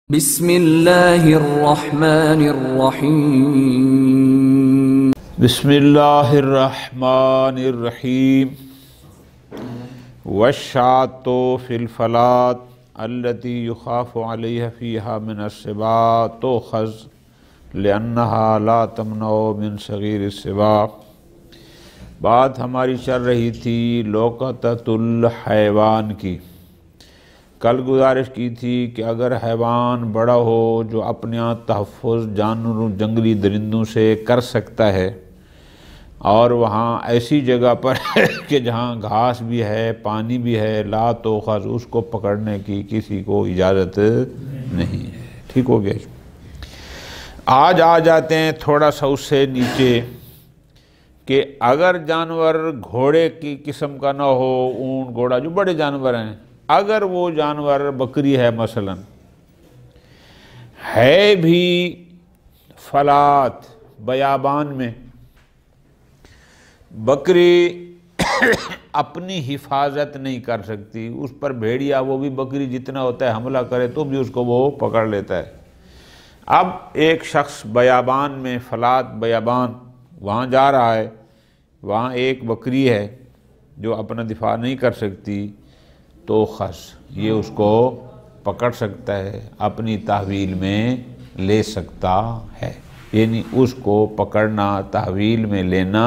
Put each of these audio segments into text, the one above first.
بسم اللہ الرحمن الرحیم بسم اللہ الرحمن الرحیم والشاة فی الفلاة التي يخاف عليها فيها من السباع تؤخذ لأنها لا تمنع من صغیر السباع۔ بات ہماری چل رہی تھی لوقطۃ الحیوان کی۔ کل گزارش کی تھی کہ اگر حیوان بڑا ہو جو اپنے تحفظ جانوروں جنگلی درندوں سے کر سکتا ہے اور وہاں ایسی جگہ پر ہے کہ جہاں گھاس بھی ہے پانی بھی ہے، لا تؤخذ، اس کو پکڑنے کی کسی کو اجازت نہیں ہے۔ ٹھیک ہو گیا؟ آج آ جاتے ہیں تھوڑا سا اس سے نیچے کہ اگر جانور گھوڑے کی قسم کا نہ ہو، اونٹ گھوڑا جو بڑے جانور ہیں، اگر وہ جانور بکری ہے مثلا، ہے بھی فلات بیابان میں، بکری اپنی حفاظت نہیں کر سکتی، اس پر بھیڑیا وہ بھی بکری جتنا ہوتا ہے حملہ کرے تو بھی اس کو وہ پکڑ لیتا ہے۔ اب ایک شخص بیابان میں، فلات بیابان، وہاں جا رہا ہے، وہاں ایک بکری ہے جو اپنا دفاع نہیں کر سکتی، تو خس یہ اس کو پکڑ سکتا ہے، اپنی تحویل میں لے سکتا ہے، یعنی اس کو پکڑنا تحویل میں لینا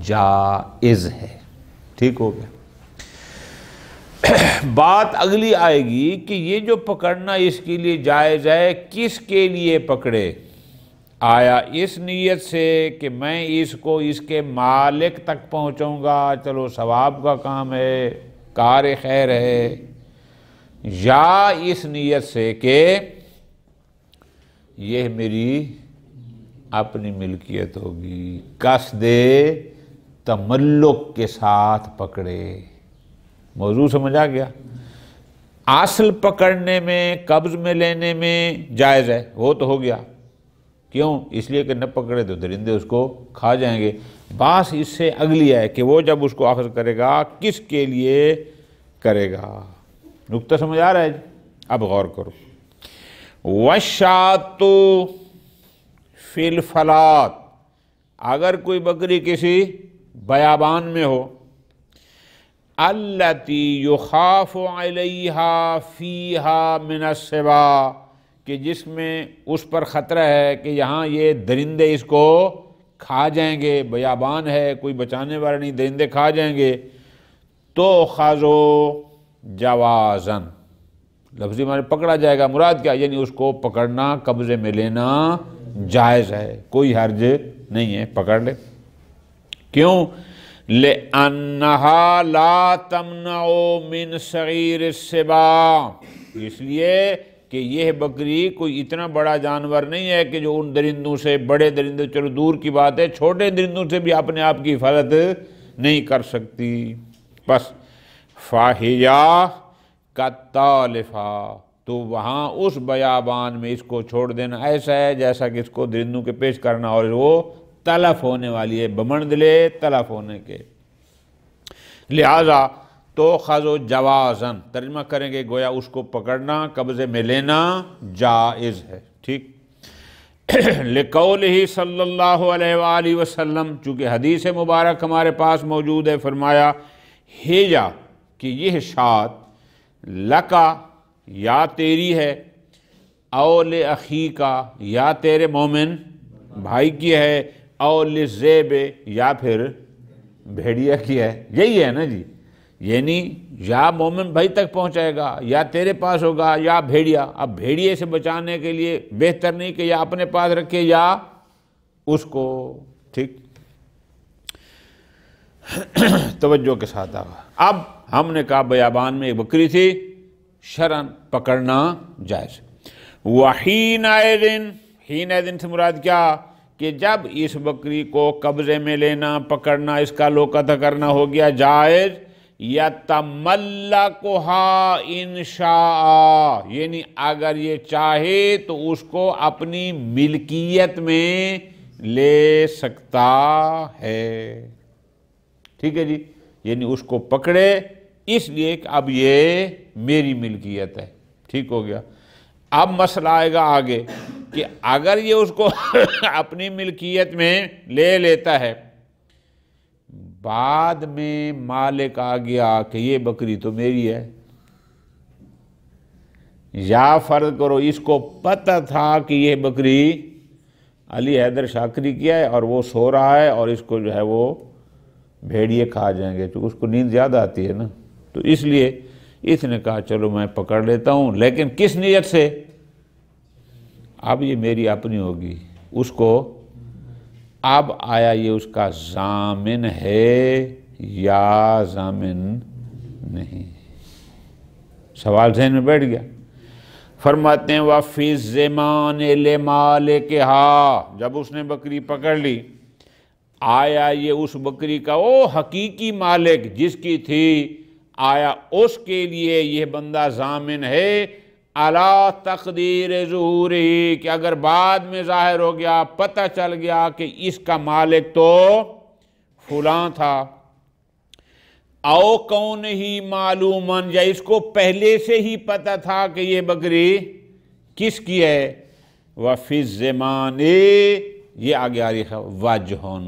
جائز ہے۔ ٹھیک ہو گیا؟ بات اگلی آئے گی کہ یہ جو پکڑنا اس کے لیے جائز ہے، کس کے لیے پکڑے؟ آیا اس نیت سے کہ میں اس کو اس کے مالک تک پہنچاؤں گا، چلو ثواب کا کام ہے، کار خیر ہے، یا اس نیت سے کہ یہ میری اپنی ملکیت ہوگی، قصد تملک کے ساتھ پکڑے۔ موضوع سمجھ آ گیا؟ اصل پکڑنے میں، قبض میں لینے میں جائز ہے، وہ تو ہو گیا۔ کیوں؟ اس لیے کہ نہ پکڑے تو درندے اس کو کھا جائیں گے۔ بات اس سے اگلی ہے کہ وہ جب اس کو اخذ کرے گا کس کے لیے کرے گا۔ نکتہ سمجھ آ رہا ہے؟ اب غور کرو۔ وَالشَّاةُ فِي الْفَلَاةِ، اگر کوئی بکری کسی بیابان میں ہو، الَّتِي يُخَافُ عَلَيْهَا فِيهَا مِنَ السِّبَاعِ، کہ جس میں اس پر خطرہ ہے کہ یہاں یہ درندے اس کو کھا جائیں گے، بیابان ہے، کوئی بچانے والا نہیں، درندے کھا جائیں گے، تو خازو جوازن، لفظی معنی پکڑا جائے گا، مراد کیا؟ یعنی اس کو پکڑنا، قبضے میں لینا جائز ہے، کوئی حرج نہیں ہے، پکڑ لے۔ کیوں؟ لِأَنَّهَا لَا تَمْنَعُ مِنْ صَغِيرِ السِّبَاعِ، اس لیے کہ یہ بکری کوئی اتنا بڑا جانور نہیں ہے کہ جو ان درندوں سے، بڑے درندے چلو دور کی بات ہے، چھوٹے درندوں سے بھی اپنے آپ کی حفاظت نہیں کر سکتی۔ بس فَاحِيَا كَالطَّالِفَةِ، تو وہاں اس بیابان میں اس کو چھوڑ دینا ایسا ہے جیسا کہ اس کو درندوں کے پیش کرنا، اور وہ تلف ہونے والی ہے، بمنزلے تلف ہونے کے۔ لہذا تو خذو جوازن، ترجمہ کریں گے گویا اس کو پکڑنا، قبضے میں لینا جائز ہے۔ ٹھیک؟ لِقَوْلِهِ صلی اللہ علیہ وآلہ وسلم، چونکہ حدیث مبارک ہمارے پاس موجود ہے، فرمایا ہیجا، کہ یہ شاۃ لکا، یا تیری ہے، او لأخیکا، یا تیرے مومن بھائی کی ہے، او للذئب، یا پھر بھیڑیا کی ہے۔ یہی ہے نا جی، یعنی یا مومن بھائی تک پہنچائے گا، یا تیرے پاس ہوگا، یا بھیڑیا۔ اب بھیڑیے سے بچانے کے لیے بہتر نہیں کہ یا اپنے پاس رکھے یا اس کو۔ ٹھیک؟ توجہ کے ساتھ آگا۔ اب ہم نے کہا بیابان میں ایک بکری تھی، شرعاً پکڑنا جائز۔ وَحِينَئِذٍ، حِينَئِذٍ سے مراد کیا؟ کہ جب اس بکری کو قبضے میں لینا، پکڑنا، اس کا لوقطہ کرنا ہو گیا جائز، يَتَمَلَّكُهَا إِنْ شَاءَ، یعنی اگر یہ چاہے تو اس کو اپنی ملکیت میں لے سکتا ہے۔ ٹھیک ہے جی؟ یعنی اس کو پکڑے اس لیے کہ اب یہ میری ملکیت ہے۔ ٹھیک ہو گیا؟ اب مسئلہ آئے گا آگے کہ اگر یہ اس کو اپنی ملکیت میں لے لیتا ہے، بعد میں مالک آ گیا کہ یہ بکری تو میری ہے، یا فرض کرو اس کو پتہ تھا کہ یہ بکری علی حیدر شاکری کی ہے اور وہ سو رہا ہے اور اس کو جو ہے وہ بھیڑیے کھا جائیں گے، تو اس کو نیند زیادہ آتی ہے نا، تو اس لیے اس نے کہا چلو میں پکڑ لیتا ہوں، لیکن کس نیت سے؟ اب یہ میری اپنی ہوگی، اس کو اب آیا یہ اس کا ضامن ہے یا ضامن نہیں، سوال ذہن میں بیٹھ گیا۔ فرماتے ہیں وَفِي الزِّمَانِ لِمَالِكِهَا، جب اس نے بکری پکڑ لی، آیا یہ اس بکری کا وہ حقیقی مالک جس کی تھی، آیا اس کے لیے یہ بندہ ضامن ہے علی تقدیر ظہوری، کہ اگر بعد میں ظاہر ہو گیا، پتہ چل گیا کہ اس کا مالک تو فلاں تھا، او کون ہی معلوماً، یا اس کو پہلے سے ہی پتہ تھا کہ یہ بکری کس کی ہے، وفی الزمان، یہ آگے آ رہی ہے وجہن،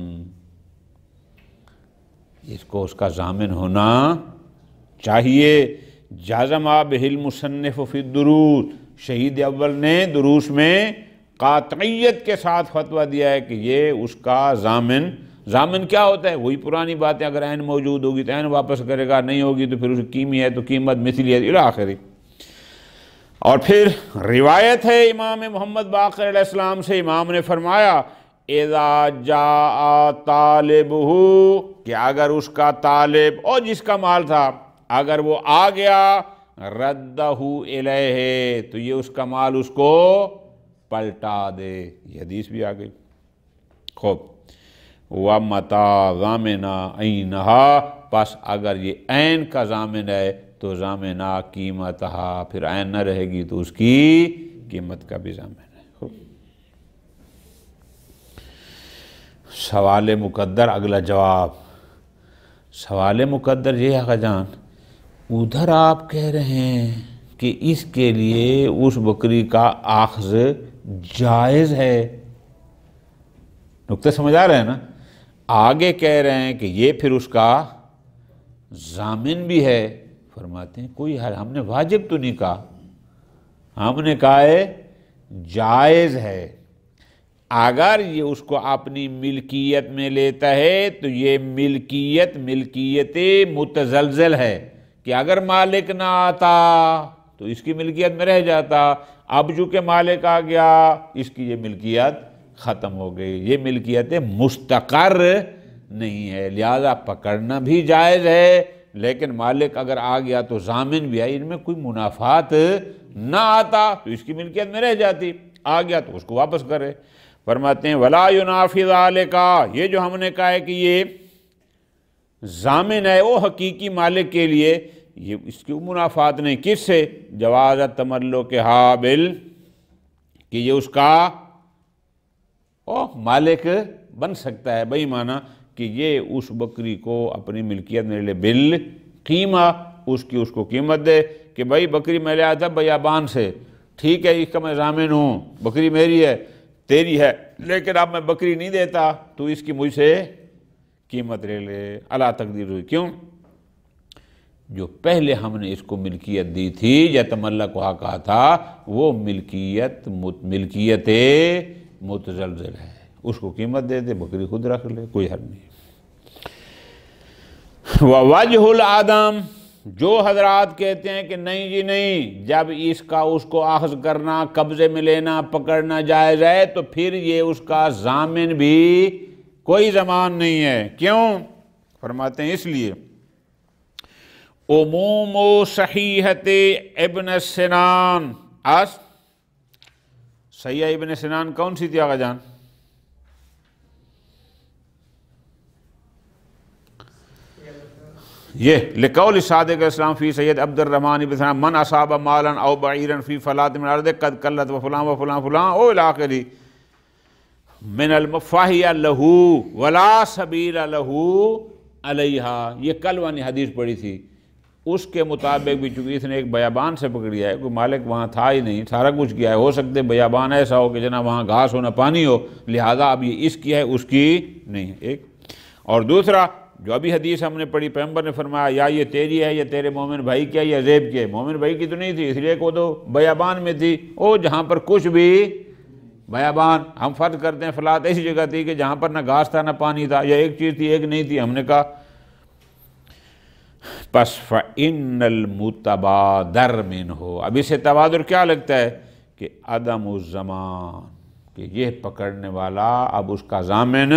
اس کو اس کا ضامن ہونا چاہیے۔ جازم بہ المصنف فی الدروس، شہید اول نے دروس میں قاطعیت کے ساتھ فتویٰ دیا ہے کہ یہ اس کا ضامن کیا ہوتا ہے؟ وہی پرانی باتیں، اگر عین موجود ہوگی تو عین واپس کرے گا، نہیں ہوگی تو پھر اس کیمی ہے تو قیمت مثلیت الی آخری۔ اور پھر روایت ہے امام محمد باقر علیہ السلام سے، امام نے فرمایا اذا جاء طالبہ، کہ اگر اس کا طالب اور جس کا مال تھا اگر وہ آ گیا، ردہ الیہ، تو یہ اس کا مال اس کو پلٹا دے، یہ حدیث بھی آ گئی۔ خوب، وَمَتَا ضَامِنَا عَيْنَهَا، پس اگر یہ عین کا ضامن ہے تو ضامنہ قیمتہا، پھر عین نہ رہے گی تو اس کی قیمت کا بھی ضامن ہے۔ خوب، سوال مقدر، اگلا جواب۔ سوال مقدر یہ ہے جان، ادھر آپ کہہ رہے ہیں کہ اس کے لیے اس بکری کا اخذ جائز ہے، نقطہ سمجھ آ رہے ہیں نا؟ آگے کہہ رہے ہیں کہ یہ پھر اس کا ضامن بھی ہے۔ فرماتے ہیں کوئی حل، ہم نے واجب تو نہیں کہا، ہم نے کہا ہے جائز ہے۔ اگر یہ اس کو اپنی ملکیت میں لیتا ہے تو یہ ملکیت متزلزل ہے، کہ اگر مالک نہ آتا تو اس کی ملکیت میں رہ جاتا، اب چونکہ مالک آ گیا اس کی یہ ملکیت ختم ہو گئی، یہ ملکیت مستقر نہیں ہے، لہذا پکڑنا بھی جائز ہے، لیکن مالک اگر آ گیا تو ضامن بھی ہے، ان میں کوئی منافات نہ آتا تو اس کی ملکیت میں رہ جاتی، آ گیا تو اس کو واپس کرے۔ فرماتے ہیں وَلَا يُنَافِي ذَلِكَ، یہ جو ہم نے کہا ہے کہ یہ ضامن ہے وہ حقیقی مالک کے لیے، یہ اس کی منافات نہیں، کس سے؟ جواز تملک حابل، کہ یہ اس کا مالک بن سکتا ہے، بھائی مانا کہ یہ اس بکری کو اپنی ملکیت میں لے بالقیمہ، اس کو قیمت دے، کہ بھائی بکری میں لے آیا تھا بیابان سے، ٹھیک ہے اس کا میں ضامن ہوں، بکری میری ہے تیری ہے، لیکن اب میں بکری نہیں دیتا تو اس کی مجھ سے قیمت لے لے، اللہ تقدیر ہوئی۔ کیوں؟ جو پہلے ہم نے اس کو ملکیت دی تھی یا تملکہ کہا تھا، وہ ملکیت متزلزل ہے، اس کو قیمت دے دے، بکری خود رکھ لے، کوئی حرج نہیں۔ وَوَجْهُ الْعَدَمِ، جو حضرات کہتے ہیں کہ نہیں جی نہیں، جب اس کو اخذ کرنا، قبضے میں لینا، پکڑنا جائز ہے تو پھر یہ اس کا ضامن بھی کوئی ضمان نہیں ہے۔ کیوں؟ فرماتے ہیں اس لیے عموم صحیحت ابن سنان، صحیح ابن سنان کون سی تھی آقا جان؟ یہ لقول صادق اسلام فی سید عبد الرحمن بن سنان من اصاب مالا او بعیرا فی فلاۃ من الارض قد قلت وفلان وفلان فلان او الاخری من المفاہی لہو ولا سبیل لہو علیہا، یہ کل وانی حدیث پڑھی تھی اس کے مطابق بھی چونکہ اس نے ایک بیابان سے پکڑیا ہے، کوئی مالک وہاں تھا ہی نہیں، سارا کچھ کیا ہے، ہو سکتے بیابان ایسا ہو کہ جناب وہاں گھاس ہو نہ پانی ہو، لہٰذا اب یہ اس کی ہے اس کی نہیں ہے ایک۔ اور دوسرا جو ابھی حدیث ہم نے پڑھی، پیغمبر نے فرمایا یا یہ تیری ہے یا تیرے مومن بھائی کی ہے یا زیب کی ہے، مومن بھائی کی تو نہیں تھی، اس لیے کہ وہ تو بیابان میں تھی، وہ جہاں پر کچھ بھی بیابان، ہم فرض کرتے ہیں فلات ایسی جگہ تھی کہ جہاں پر نہ گھاس تھا نہ پانی تھا، یا ایک چیز تھی ایک نہیں تھی، ہم نے کہا پس فَإِنَّ الْمُتَبَادَرْ مِنْهُ، اب اسے تبادر کیا لگتا ہے کہ عدم الزمان، کہ یہ پکڑنے والا اب اس کا ضامن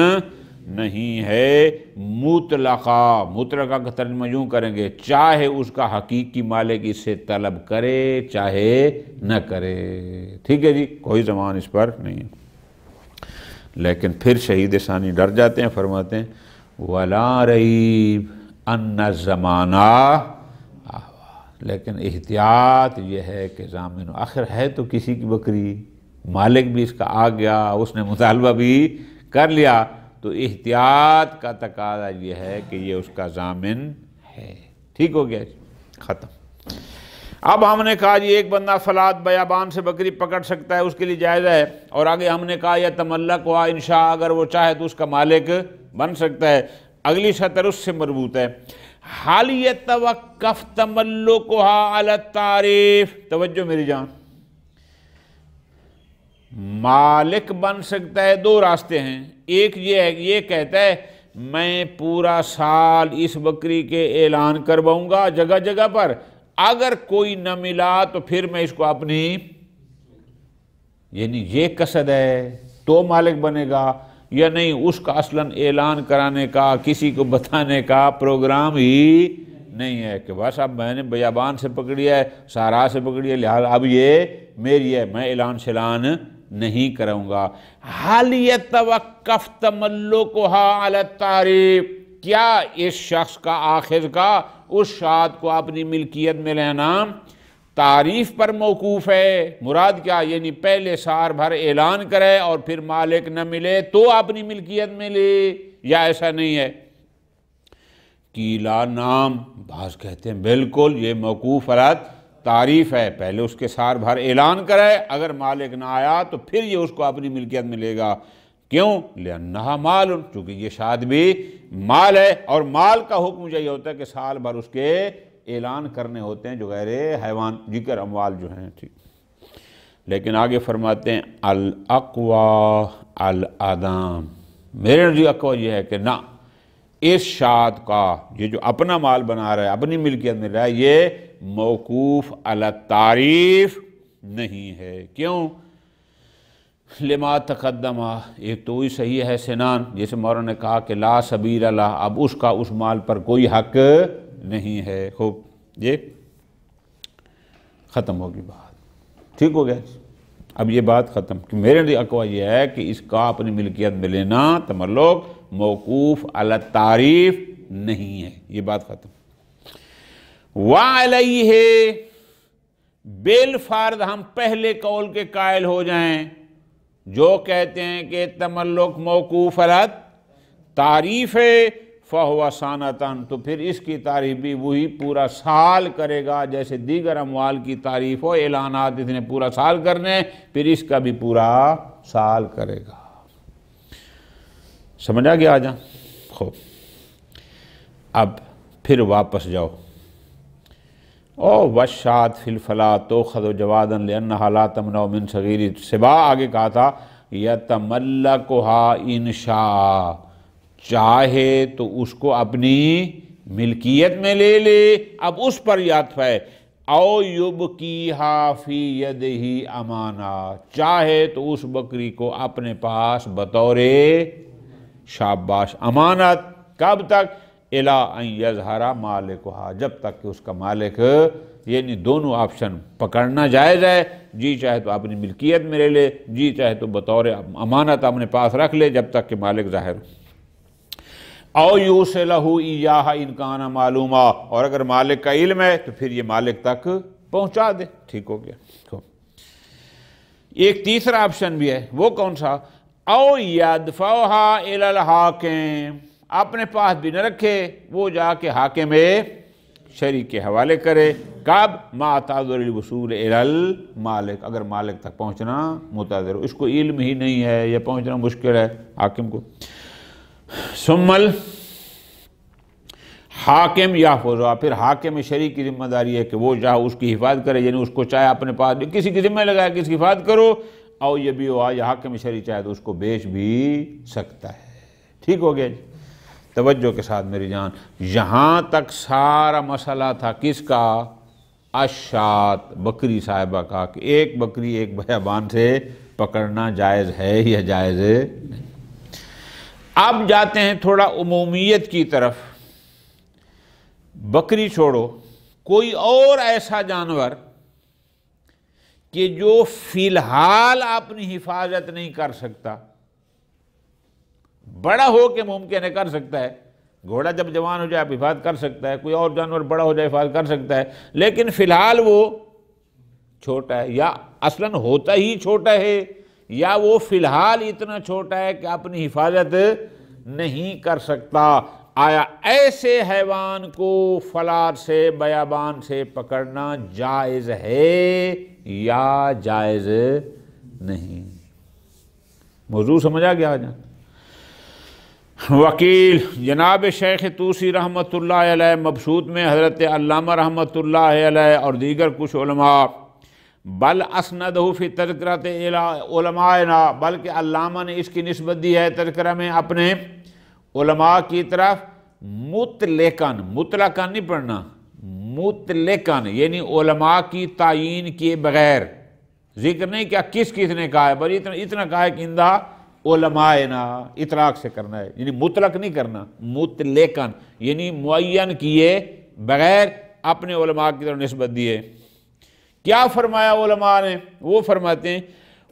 نہیں ہے، مطلقہ کا ترجمہ یوں کریں گے، چاہے اس کا حقیقی مالک اس سے طلب کرے چاہے نہ کرے، ٹھیک ہے جی، کوئی زمان اس پر نہیں ہے۔ لیکن پھر شہید ثانی ڈر جاتے ہیں، فرماتے ہیں وَلَا رَيْبَ أَنَّ الزَّمَانَ، لیکن احتیاط یہ ہے کہ ضامن آخر ہے تو کسی کی بکری، مالک بھی اس کا آ گیا، اس نے مطالبہ بھی کر لیا، تو احتیاط کا تقاضا یہ ہے کہ یہ اس کا ضامن ہے، ٹھیک ہو گیا، ختم۔ اب ہم نے کہا جی ایک بندہ فلات بیابان سے بکری پکڑ سکتا ہے، اس کے لیے جائز ہے، اور آگے ہم نے کہا یا تملک ہوا انشاء، اگر وہ چاہے تو اس کا مالک بن سکتا ہے۔ اگلی سطر اس سے مربوط ہے، حال یتوقف تملکها علی التعریف، توجہ میری جان، مالک بن سکتا ہے، دو راستے ہیں، ایک یہ ہے، یہ کہتا ہے میں پورا سال اس بکری کے اعلان کرواؤں گا جگہ جگہ پر، اگر کوئی نہ ملا تو پھر میں اس کو اپنی، یعنی یہ قصد ہے تو مالک بنے گا، یا نہیں اس کا اصلاً اعلان کرانے کا کسی کو بتانے کا پروگرام ہی نہیں ہے کہ بس اب میں نے بیابان سے پکڑی ہے، صحرا سے پکڑی ہے، لہٰذا اب یہ میری ہے، میں اعلان شلان نہیں کراؤں گا۔ حال یتوقف تملکها علی التعریف، کیا اس شخص کا آخذ کا اس شاد کو اپنی ملکیت میں لینا تعریف پر موقوف ہے؟ مراد کیا، یعنی پہلے سال بھر اعلان کرے اور پھر مالک نہ ملے تو اپنی ملکیت میں لے، یا ایسا نہیں ہے؟ قیلا نام، بعض کہتے ہیں بالکل یہ موقوف علی تعریف ہے، پہلے اس کے سال بھر اعلان کرے، اگر مالک نہ آیا تو پھر یہ اس کو اپنی ملکیت میں لے گا، کیوں؟ لأنہا مال، چونکہ یہ شاد بھی مال ہے، اور مال کا حکم یہی ہوتا ہے کہ سال بھر اس کے اعلان کرنے ہوتے ہیں جو غیر حیوان ذکر اموال جو ہیں، ٹھیک۔ لیکن آگے فرماتے ہیں الاقوی الادام، میرے نزدیک اقوی یہ ہے کہ نہ، اس شاد کا یہ جو اپنا مال بنا رہا ہے، اپنی ملکیت میں رہا ہے، یہ موقوف علی التعریف نہیں ہے، کیوں؟ لما تقدمہ، ایک تو ہی صحیح ہے سنان، جیسے مولانا نے کہا کہ لا سبیل لہ، اب اس کا اس مال پر کوئی حق نہیں ہے۔ خوب، یہ ختم ہوگی بات، ٹھیک ہو گیا، اب یہ بات ختم کہ میرے لیے اقوی یہ ہے کہ اس کا اپنی ملکیت میں لینا تملک موقوف علی التعریف نہیں ہے، یہ بات ختم۔ وَعَلَيْهِ، بالفرض ہم پہلے قول کے قائل ہو جائیں جو کہتے ہیں کہ تملک موقوف علی تعریف ہے، فَهُوَ سَانَةً، تو پھر اس کی تعریف بھی وہی پورا سال کرے گا جیسے دیگر اموال کی تعریف ہو، اعلانات اس نے پورا سال کرنے، پھر اس کا بھی پورا سال کرے گا۔ سمجھا گیا آجا؟ خوب، اب پھر واپس جاؤ، او وَالشَّاةُ فِي الْفَلَاةِ تُؤْخَذُ جَوَادًا لِأَنَّهَا لَا تَمْنَعُ مِنْ صَغِيرِ السِّبَاعِ، آگے کہا تھا يَتَمَلَّكُهَا إِنْ شَاءَ، چاہے تو اس کو اپنی ملکیت میں لے لے، اب اس پر یہ عطف ہے، او یبکیہا فی یدہ امانہ، چاہے تو اس بکری کو اپنے پاس بطور شاباش امانت، کب تک؟ الی ان یظہر مالکہا، جب تک کہ اس کا مالک، یعنی دونوں آپشن پکڑنا جائز ہے، جی چاہے تو اپنی ملکیت میں لے لے، جی چاہے تو بطور امانت اپنے پاس رکھ لے جب تک کہ مالک ظاہر ہو۔ او یوصلہ ایہا ان کان معلوما، اور اگر مالک کا علم ہے تو پھر یہ مالک تک پہنچا دے، ٹھیک ہو گیا۔ ایک تیسرا آپشن بھی ہے، وہ کون سا؟ او یدفعہا الی الحاکم، اپنے پاس بھی نہ رکھے، وہ جا کے حاکم شریک کے حوالے کرے. کب؟ ما تعذر الوصول الی المالک، اگر مالک تک پہنچنا متعذر ہو، اس کو علم ہی نہیں ہے یا پہنچنا مشکل ہے حاکم کو. ثم الحاکم یحفظھا، پھر حاکم شریع کی ذمہ داری ہے کہ وہ جہاں اس کی حفاظت کرے، یعنی اس کو چاہے اپنے پاس کسی کی ذمہ لگائے کہ اس کی حفاظت کرو، او یہ بھی ہوا یا حاکم شریع چاہے تو اس کو بیچ بھی سکتا ہے. ٹھیک ہو گیا جی؟ توجہ کے ساتھ میری جان، یہاں تک سارا مسئلہ تھا کس کا؟ الشاۃ، بکری صاحبہ کا، کہ ایک بکری ایک بیابان سے پکڑنا جائز ہے یا جائز نہیں. اب جاتے ہیں تھوڑا عمومیت کی طرف. بکری چھوڑو، کوئی اور ایسا جانور کہ جو فی الحال اپنی حفاظت نہیں کر سکتا، بڑا ہو کے ممکن ہے کر سکتا ہے، گھوڑا جب جوان ہو جائے آپ حفاظت کر سکتا ہے، کوئی اور جانور بڑا ہو جائے حفاظت کر سکتا ہے، لیکن فی الحال وہ چھوٹا ہے، یا اصلاً ہوتا ہی چھوٹا ہے، یا وہ فی الحال اتنا چھوٹا ہے کہ اپنی حفاظت نہیں کر سکتا. آیا ایسے حیوان کو فلات سے بیابان سے پکڑنا جائز ہے یا جائز نہیں؟ موضوع سمجھ آ گیا جان؟ وکیل جناب شیخ طوسی رحمۃ اللہ علیہ مبسوط میں حضرت علامہ رحمۃ اللہ علیہ اور دیگر کچھ علماء بل اسندہ فی تذکرۃ علمائنا، بلکہ علامہ نے اس کی نسبت دی ہے تذکرہ میں اپنے علماء کی طرف مطلقاً، مطلقاً نہیں پڑھنا، مطلقاً یعنی علماء کی تعین کیے بغیر، ذکر نہیں کیا کس نے کہا ہے، بل اتنا کہا ہے کہ اندہ علمائنا، اطلاق سے کرنا ہے، یعنی مطلق نہیں کرنا، مطلقاً یعنی معین کیے بغیر اپنے علماء کی طرف نسبت دیے. کیا فرمایا علماء نے؟ وہ فرماتے ہیں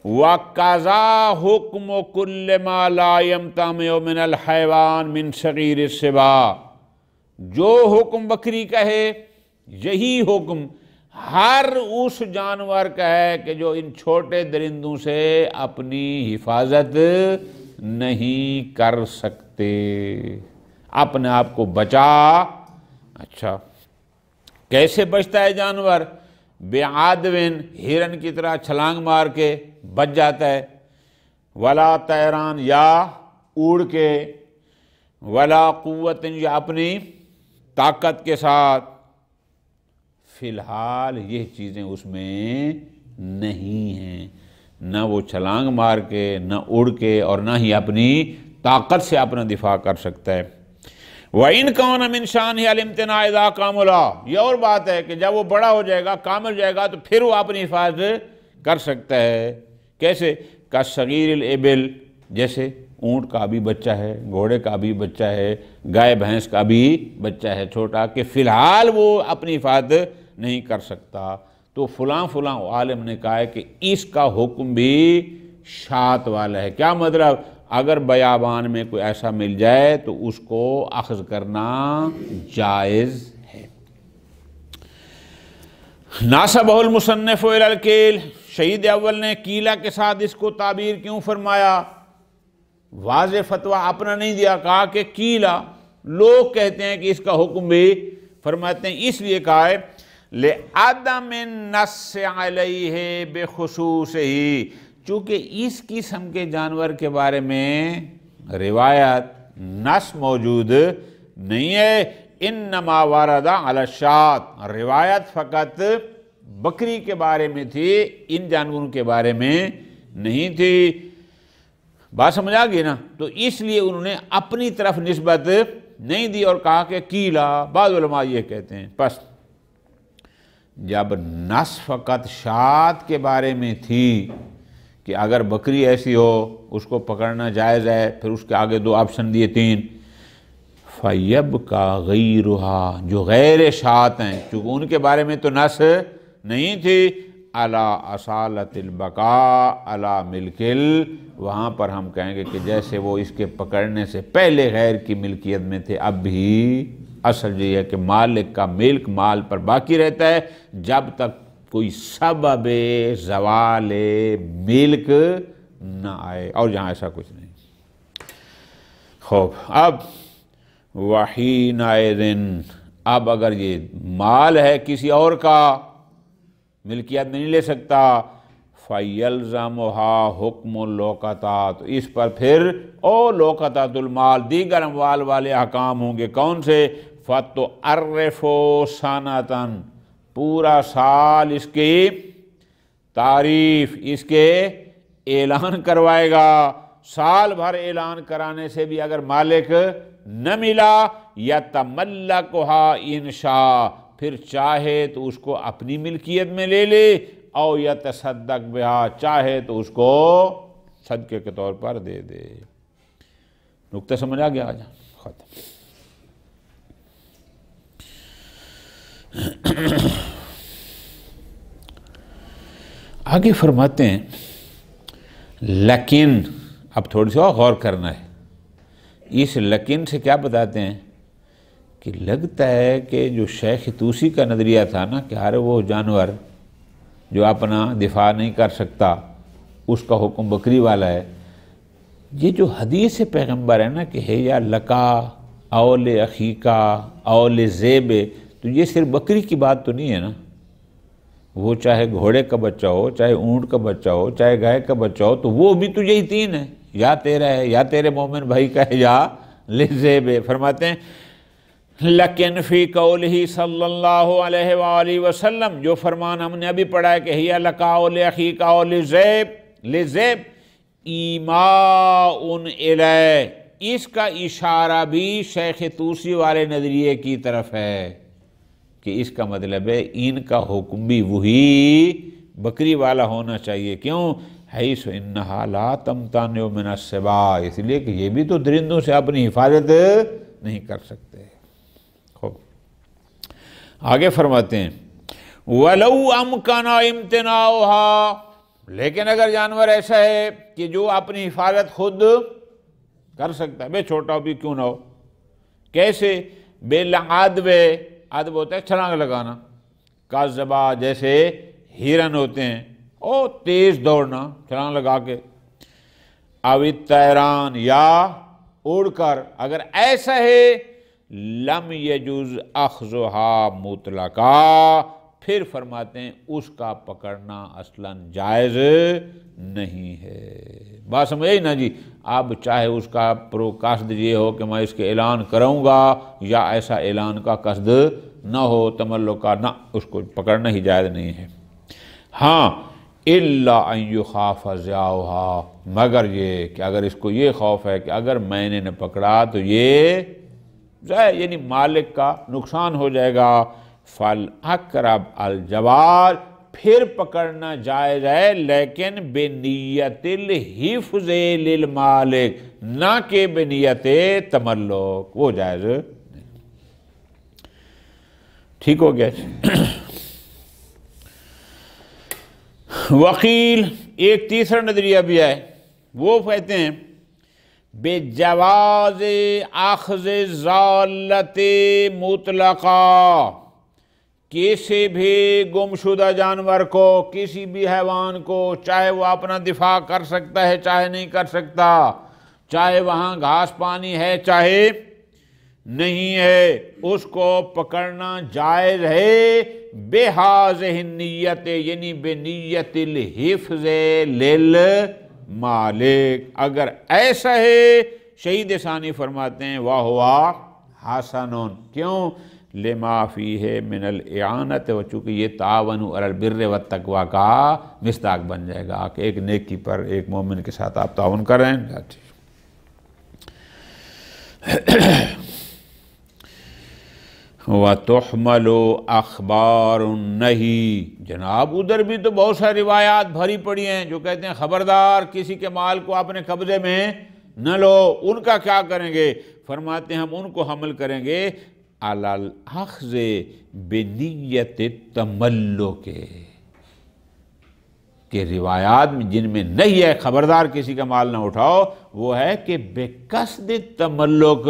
وَقَضَا حُکْمُ كُلِّ مَا لَا يَمْتَنِعُ مِنَ الْحَيْوَانِ مِنْ صَغِيرِ السِّبَاع، جو حکم بکری کا ہے یہی حکم ہر اس جانور کا ہے کہ جو ان چھوٹے درندوں سے اپنی حفاظت نہیں کر سکتے، اپنے آپ کو بچا. اچھا کیسے بچتا ہے جانور؟ بعدوٍ، ہرن کی طرح چھلانگ مار کے بچ جاتا ہے، ولا طیران، یا اڑ کے، ولا قوت، یا اپنی طاقت کے ساتھ. فی الحال یہ چیزیں اس میں نہیں ہیں، نہ وہ چھلانگ مار کے، نہ اڑ کے، اور نہ ہی اپنی طاقت سے اپنا دفاع کر سکتا ہے. وَإِنْ كَانَ مِنْ شَأْنِهِ الْامْتِنَاعُ إِذَا كَمُلَ، یہ اور بات ہے کہ جب وہ بڑا ہو جائے گا، کامل جائے گا، تو پھر وہ اپنی حفاظت کر سکتا ہے. کیسے؟ كَالصَّغِيرِ الْإِبِلِ، جیسے اونٹ کا بھی بچہ ہے، گھوڑے کا بھی بچہ ہے، گائے بھینس کا بھی بچہ ہے چھوٹا، کہ فی الحال وہ اپنی حفاظت نہیں کر سکتا. تو فلاں عالم نے کہا ہے کہ اس کا حکم بھی شات والا ہے. کیا مطلب؟ اگر بیابان میں کوئی ایسا مل جائے تو اس کو اخذ کرنا جائز ہے. ناسبہ المصنف الی الکیل، شہید اول نے کیلا کے ساتھ اس کو تعبیر کیوں فرمایا؟ واضح فتویٰ اپنا نہیں دیا، کہا کہ کیلا، لوگ کہتے ہیں کہ اس کا حکم بھی، فرماتے ہیں اس لیے کہا ہے لِعَدَمِ النَّصِّ عَلَيْهِ بِخُصُوصِهِ، چونکہ اس قسم کے جانور کے بارے میں روایت نص موجود نہیں ہے. انما ورد علی الشاۃ، روایت فقط بکری کے بارے میں تھی، ان جانوروں کے بارے میں نہیں تھی. بات سمجھ آ گئی نا؟ تو اس لیے انہوں نے اپنی طرف نسبت نہیں دی اور کہا کہ کیلا. بعض علماء یہ کہتے ہیں پس جب نص فقط شات کے بارے میں تھی کہ اگر بکری ایسی ہو اس کو پکڑنا جائز ہے، پھر اس کے آگے دو آپشن دیے، 3، فَيَبْقَى غَيْرُهَا، جو غیر شات ہیں، چونکہ ان کے بارے میں تو نص نہیں تھی، عَلَى أَصَالَةِ الْبَقَاءِ عَلَى مِلْكِ، وہاں پر ہم کہیں گے کہ جیسے وہ اس کے پکڑنے سے پہلے غیر کی ملکیت میں تھے، اب بھی اصل یہ ہے کہ مالک کا ملک مال پر باقی رہتا ہے جب تک کوئی سبب زوال ملک نہ آئے، اور جہاں ایسا کچھ نہیں. خوب، اب وَحِينَئِذٍ، اب اگر یہ مال ہے کسی اور کا، ملکیت نہیں لے سکتا، فَيَلْزَمُهَا حُکْمُ اللُّقَطَاتِ، تو اس پر پھر او لوقطۃ المال دیگر اموال والے احکام ہوں گے۔ کون سے؟ فَتُعَرِّفُ سَنَةً، پورا سال اس کی تعریف، اس کے اعلان کروائے گا۔ سال بھر اعلان کرانے سے بھی اگر مالک نہ ملا، يَتَمَلَّكُهَا إِنْ شَاءَ، پھر چاہے تو اس کو اپنی ملکیت میں لے لے، او يَتَصَدَّقْ بِهَا، چاہے تو اس کو صدقے کے طور پر دے دے۔ نکتہ سمجھ آ گیا؟ آجا ختم۔ آگے فرماتے ہیں لیکن، اب تھوڑی سی اور غور کرنا ہے۔ اس لیکن سے کیا بتاتے ہیں کہ لگتا ہے کہ جو شیخ طوسی کا نظریہ تھا نا کہ ہر وہ جانور جو اپنا دفاع نہیں کر سکتا اس کا حکم بکری والا ہے، یہ جو حدیث پیغمبر ہے نا کہ ہے یا لکا اول اخیکا اول زیب، تو یہ صرف بکری کی بات تو نہیں ہے نا، وہ چاہے گھوڑے کا بچہ ہو، چاہے اونٹ کا بچہ ہو، چاہے گائے کا بچہ ہو، تو وہ بھی تجھے ہی تین ہے، یا تیرا ہے یا تیرے مومن بھائی کا ہے یا لزیب ہے۔ فرماتے ہیں لیکن فی قولہ صلی اللہ علیہ وآلہ وسلم، جو فرمان ہم نے ابھی پڑھا ہے کہ ہی لکا اول اخیکا اول لزیب ایماء الیہ، اس کا اشارہ بھی شیخ طوسی والے نظریے کی طرف ہے کہ اس کا مطلب ہے ان کا حکم بھی وہی بکری والا ہونا چاہیے۔ کیوں؟ حیث انہا لا تمتنع من السباع، اس لیے کہ یہ بھی تو درندوں سے اپنی حفاظت نہیں کر سکتے۔ خوب آگے فرماتے ہیں وَلَوْ أَمْكَنَ امْتِنَاعُهَا، لیکن اگر جانور ایسا ہے کہ جو اپنی حفاظت خود کر سکتا ہے، بے چھوٹا بھی کیوں نہ ہو، کیسے؟ بِالْعَدْوِ، عدو ہوتا ہے چھلانگ لگانا، کاذبا جیسے ہرن ہوتے ہیں، او تیز دوڑنا چھلانگ لگا کے، او الطیران یا اڑ کر، اگر ایسا ہے لم یجوز اخذھا مطلقا، پھر فرماتے ہیں اس کا پکڑنا اصلاً جائز نہیں ہے۔ بات سمجھ آئی نا جی؟ اب چاہے اس کا قصد یہ ہو کہ میں اس کے اعلان کروں گا، یا ایسا اعلان کا قصد نہ ہو تملک کا، نہ، اس کو پکڑنا ہی جائز نہیں ہے۔ ہاں الا ان یخاف ضیاؤھا، مگر یہ کہ اگر اس کو یہ خوف ہے کہ اگر میں نے نہ پکڑا تو یہ یعنی مالک کا نقصان ہو جائے گا، فالاقرب الجواز، پھر پکڑنا جائز ہے، لیکن بنیت الحفظ للمالک، نہ کہ بنیت تملک، وہ جائز نہیں۔ ٹھیک ہو گیا؟ وقیل، ایک تیسرا نظریہ بھی ہے، وہ کہتے ہیں بجواز اخذ ضالۃ مطلقہ، کسی بھی گمشدہ جانور کو، کسی بھی حیوان کو، چاہے وہ اپنا دفاع کر سکتا ہے چاہے نہیں کر سکتا، چاہے وہاں گھاس پانی ہے چاہے نہیں ہے، اس کو پکڑنا جائز ہے، بہذہ النیت، یعنی بنیت الحفظ للمالک، اگر ایسا ہے۔ شہید ثانی فرماتے ہیں وَهُوَ حَسَنٌ، کیوں؟ لما فیہ من الاعانت، و چونکہ یہ تعاونوا علی البر والتقوی کا مصداق بن جائے گا کہ ایک نیکی پر ایک مومن کے ساتھ آپ تعاون کر رہے ہیں۔ وَتُحْمَلُ أَخْبَارُ النَّهِي، جناب ادھر بھی تو بہت ساری روایات بھری پڑی ہیں جو کہتے ہیں خبردار کسی کے مال کو اپنے قبضے میں نہ لو، ان کا کیا کریں گے؟ فرماتے ہیں ہم ان کو حمل کریں گے علی الاخذ بنیت التملک، کہ روایات میں جن میں نہیں ہے خبردار کسی کا مال نہ اٹھاؤ، وہ ہے کہ بے قصد تملک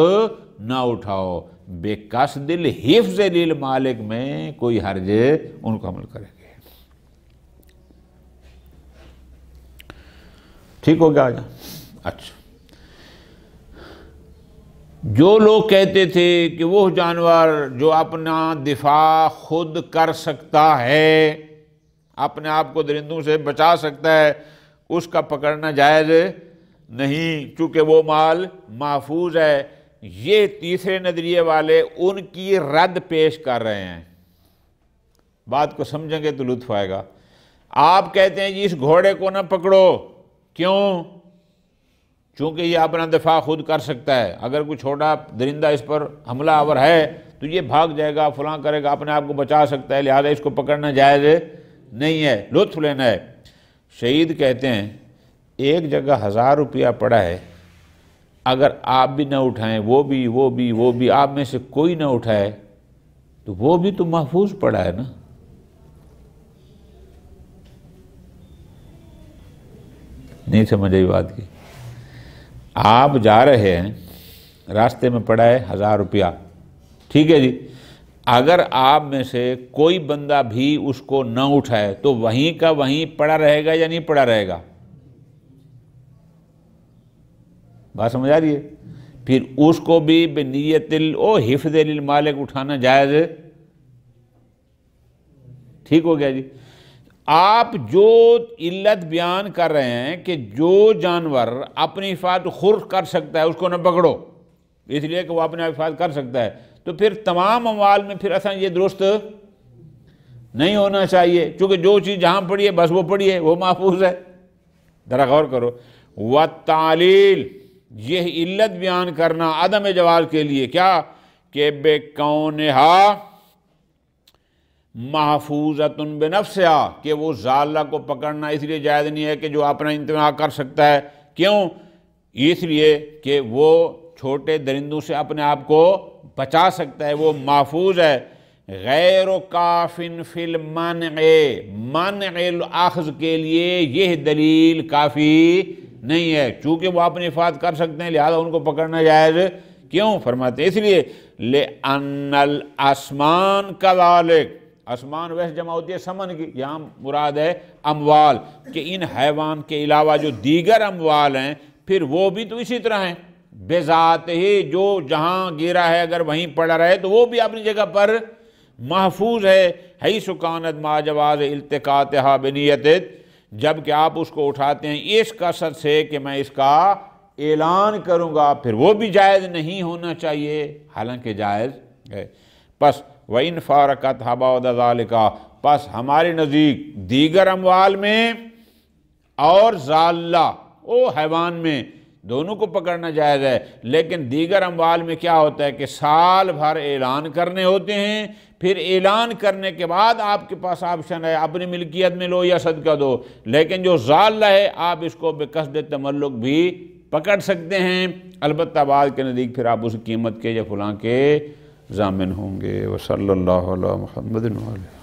نہ اٹھاؤ، بے قصد الحفظ للمالک میں کوئی حرج، ان کو عمل کریں گے۔ ٹھیک ہو گیا؟ اچھا، جو لوگ کہتے تھے کہ وہ جانور جو اپنا دفاع خود کر سکتا ہے، اپنے آپ کو درندوں سے بچا سکتا ہے، اس کا پکڑنا جائز نہیں، چونکہ وہ مال محفوظ ہے۔ یہ تیسرے نظریے والے ان کی رد پیش کر رہے ہیں۔ بات کو سمجھیں گے تو لطف آئے گا۔ آپ کہتے ہیں جی اس گھوڑے کو نہ پکڑو، کیوں؟ چونکہ یہ اپنا دفاع خود کر سکتا ہے، اگر کوئی چھوٹا درندہ اس پر حملہ آور ہے تو یہ بھاگ جائے گا، فلاں کرے گا، اپنے آپ کو بچا سکتا ہے، لہذا اس کو پکڑنا جائز نہیں ہے، لطف لینا ہے۔ شہید کہتے ہیں ایک جگہ 1000 روپیہ پڑا ہے، اگر آپ بھی نہ اٹھائیں، وہ بھی آپ میں سے کوئی نہ اٹھائے تو وہ بھی تو محفوظ پڑا ہے نا۔ نہیں سمجھ آئی بات کی؟ آپ جا رہے ہیں، راستے میں پڑا ہے 1000 روپیہ، ٹھیک ہے جی، اگر آپ میں سے کوئی بندہ بھی اس کو نہ اٹھائے تو وہیں کا وہیں پڑا رہے گا یا نہیں پڑا رہے گا؟ بات سمجھ آ رہی ہے؟ پھر اس کو بھی بنیت حفظ للمالک اٹھانا جائز، ٹھیک ہو گیا جی۔ آپ جو علت بیان کر رہے ہیں کہ جو جانور اپنی حفاظت خود کر سکتا ہے اس کو نہ پکڑو، اس لیے کہ وہ اپنے حفاظت کر سکتا ہے، تو پھر تمام اموال میں پھر اصلا یہ درست نہیں ہونا چاہیے، چونکہ جو چیز جہاں پڑی ہے بس وہ پڑی ہے، وہ محفوظ ہے۔ ذرا غور کرو، والتعلیل، یہ علت بیان کرنا عدم جواز کے لیے، کیا کہ بے کونہا محفوظۃ بنفسہا، کہ وہ ضالہ کو پکڑنا اس لیے جائز نہیں ہے کہ جو اپنا انتفاع کر سکتا ہے، کیوں؟ اس لیے کہ وہ چھوٹے درندوں سے اپنے آپ کو بچا سکتا ہے، وہ محفوظ ہے۔ غیر کافٍ فی المنع، منع الاخذ کے لیے یہ دلیل کافی نہیں ہے، چونکہ وہ اپنی حفاظت کر سکتے ہیں لہذا ان کو پکڑنا جائز کیوں؟ فرماتے ہیں اس لیے لأن الاسمان کذالک، اسمان ویسے جمع ہوتی ہے سمن کی، یہاں مراد ہے اموال، کہ ان حیوان کے علاوہ جو دیگر اموال ہیں پھر وہ بھی تو اسی طرح ہیں، بذات ہی جو جہاں گرا ہے اگر وہیں پڑا رہے تو وہ بھی اپنی جگہ پر محفوظ ہے۔ حیث کانت مع جواز التقاطھا بنیت، جبکہ آپ اس کو اٹھاتے ہیں اس قصد سے کہ میں اس کا اعلان کروں گا، پھر وہ بھی جائز نہیں ہونا چاہیے، حالانکہ جائز ہے۔ پس وَإِنْ فَارَقَتْ بَعْضَ ذَلِكَ، پس ہمارے نزدیک دیگر اموال میں اور ضالہ حیوان میں دونوں کو پکڑنا جائز ہے، لیکن دیگر اموال میں کیا ہوتا ہے کہ سال بھر اعلان کرنے ہوتے ہیں، پھر اعلان کرنے کے بعد آپ کے پاس آپشن ہے اپنی ملکیت میں لو یا صدقہ دو، لیکن جو ضالہ ہے آپ اس کو بقصد تملک بھی پکڑ سکتے ہیں، البتہ بعد کے نزدیک پھر آپ اس قیمت کے یا فلاں کے ضامن ہوں گے۔ وصلی اللہ علی محمد وعلیہ